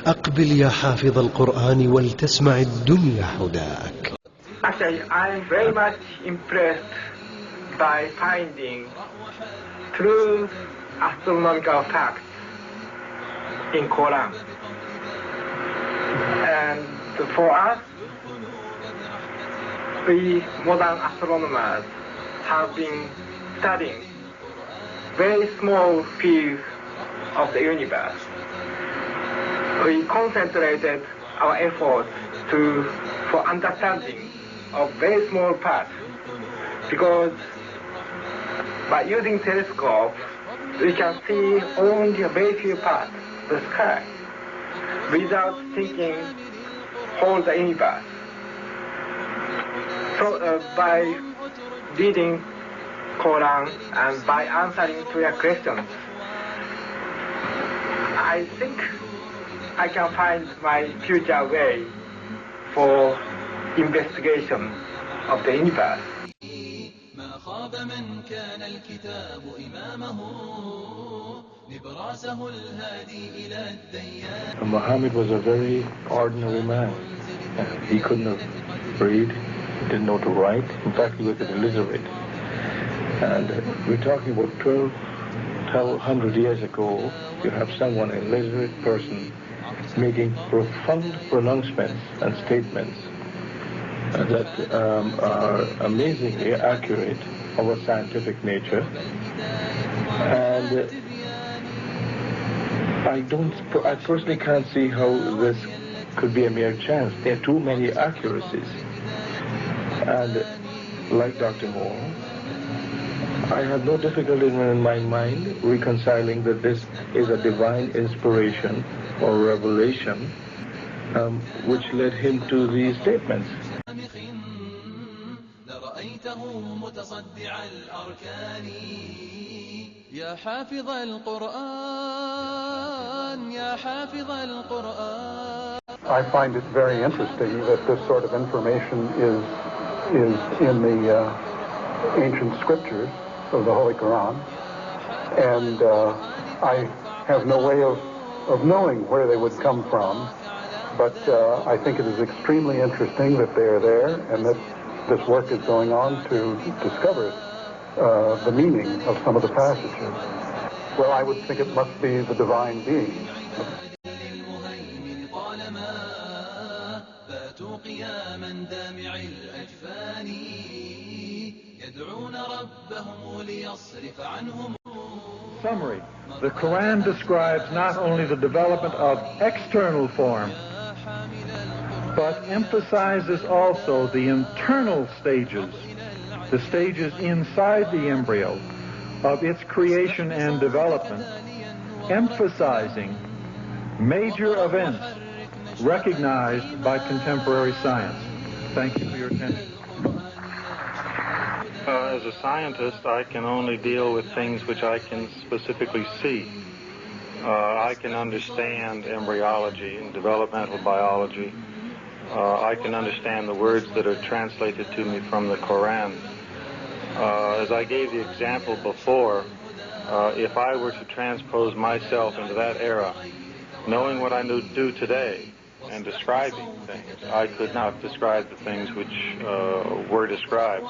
أقبل يا حافظ القرآن ولتسمع الدنيا هداك. Actually, I'm very much impressed by finding true astronomical facts in Quran. And for us, we modern astronomers have been studying very small fields of the universe. We concentrated our efforts for understanding of very small parts, because by using telescope we can see only a very few parts of the sky without thinking whole the universe. So by reading Quran and by answering to your questions, I think I can find my future way for investigation of the universe. Muhammad was a very ordinary man. He couldn't have read, didn't know to write. In fact, he was illiterate. And we're talking about 1,200 years ago. You have someone, a literate person, making profound pronouncements and statements that are amazingly accurate of a scientific nature. And I personally can't see how this could be a mere chance. There are too many accuracies. And like Dr. Moore, I have no difficulty in my mind reconciling that this is a divine inspiration or revelation which led him to these statements. يا حافظ القرآن يا حافظ القرآن. I find it very interesting that this sort of information is in the ancient scriptures of the Holy Quran, and I have no way of knowing where they would come from, but I think it is extremely interesting that they are there and that this work is going on to discover the meaning of some of the passages. Well, I would think it must be the divine being. Summary. The Quran describes not only the development of external form, but emphasizes also the internal stages, the stages inside the embryo of its creation and development, emphasizing major events recognized by contemporary science. Thank you for your attention. As a scientist, I can only deal with things which I can specifically see. I can understand embryology and developmental biology. I can understand the words that are translated to me from the Quran. As I gave the example before, if I were to transpose myself into that era, knowing what I do today and describing things, I could not describe the things which were described.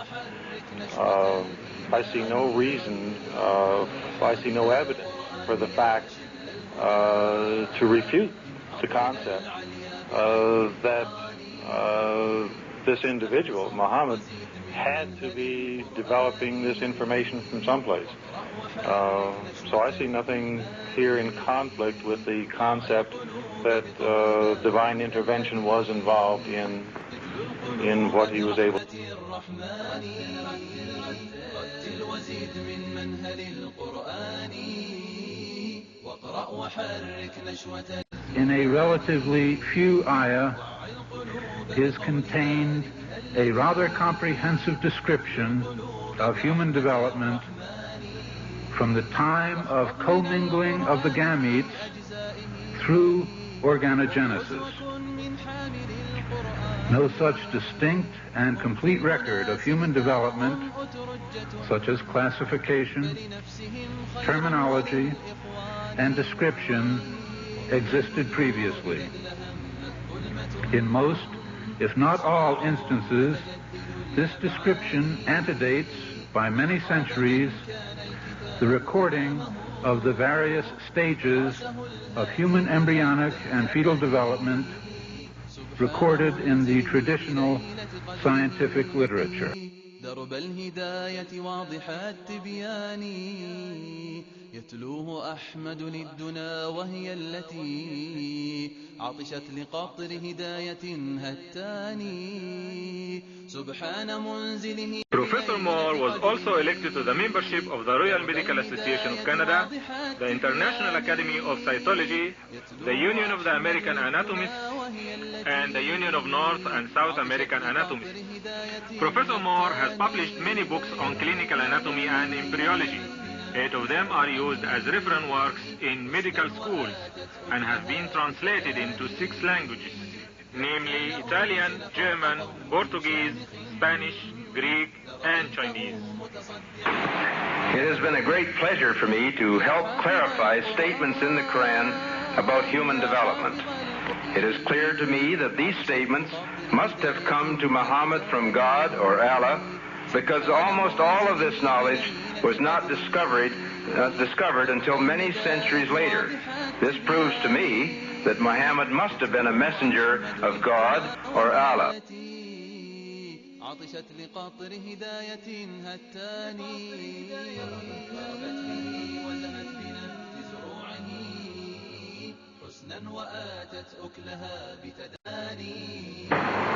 I see no reason, I see no evidence for the fact to refute the concept that this individual, Muhammad, had to be developing this information from someplace. So I see nothing here in conflict with the concept that divine intervention was involved in what he was able to do. In a relatively few ayah is contained a rather comprehensive description of human development from the time of commingling of the gametes through organogenesis. No such distinct and complete record of human development, such as classification, terminology, and description, existed previously. In most, if not all instances, this description antedates by many centuries the recording of the various stages of human embryonic and fetal development recorded in the traditional scientific literature. درب الهداية واضح التبيان يتلوه أحمد الدنا وهي التي عطشت لقطر هداية هتاني سبحان منزله. Professor Moore was also elected to the membership of the Royal Medical Association of Canada, the International Academy of Cytology, the Union of the American Anatomists, and the Union of North and South American Anatomists. Professor Moore has published many books on clinical anatomy and embryology. 8 of them are used as reference works in medical schools and have been translated into 6 languages, namely Italian, German, Portuguese, Spanish, Greek, and Chinese. It has been a great pleasure for me to help clarify statements in the Quran about human development. It is clear to me that these statements must have come to Muhammad from God or Allah, because almost all of this knowledge was not discovered until many centuries later. This proves to me that Muhammad must have been a messenger of God or Allah. عطشت لقطر هداية هتاني ولهت بنبت زروعه حسنا وآتت أكلها بتداني.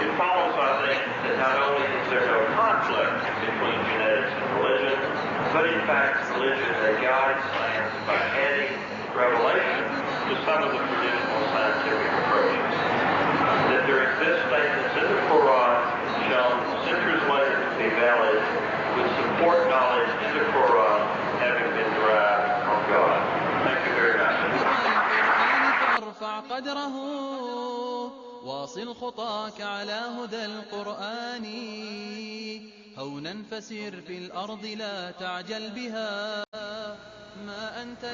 It follows, I think, that not only is there no conflict between genetics and religion, but in fact religion may guide science by adding revelation to some of the traditional scientific approaches. That there exist statements in the Quran shown centuries later to be valid would support knowledge in the Quran having been derived from God. Thank you very much. فارفع قدره واصل خطاك على هدى القرآن هونا فسير في الأرض لا تعجل بها.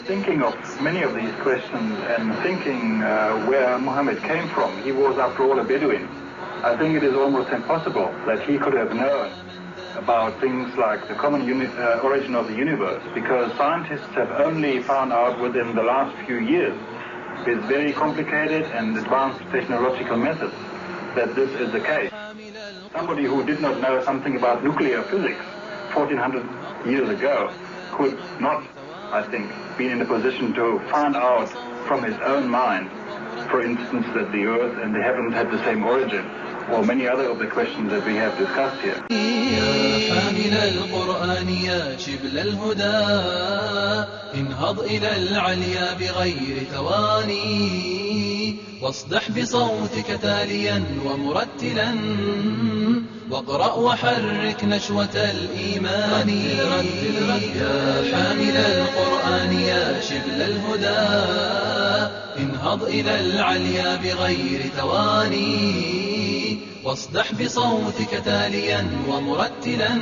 Thinking of many of these questions and thinking where Muhammad came from, he was after all a Bedouin. I think it is almost impossible that he could have known about things like the common origin of the universe, because scientists have only found out within the last few years, with very complicated and advanced technological methods, that this is the case. Somebody who did not know something about nuclear physics 1400 years ago could not, I think, be in a position to find out from his own mind, for instance, that the earth and the heavens had the same origin, or many other of the questions that we have discussed here. يا حامل القرآن يا شبل الهدى انهض إلى العليا بغير تواني واصدح بصوتك تاليا ومرتلا واقرأ وحرك نشوة الإيمان. يا حامل القرآن يا شبل الهدى انهض إلى العليا بغير تواني واصدح بصوتك تاليا ومرتلا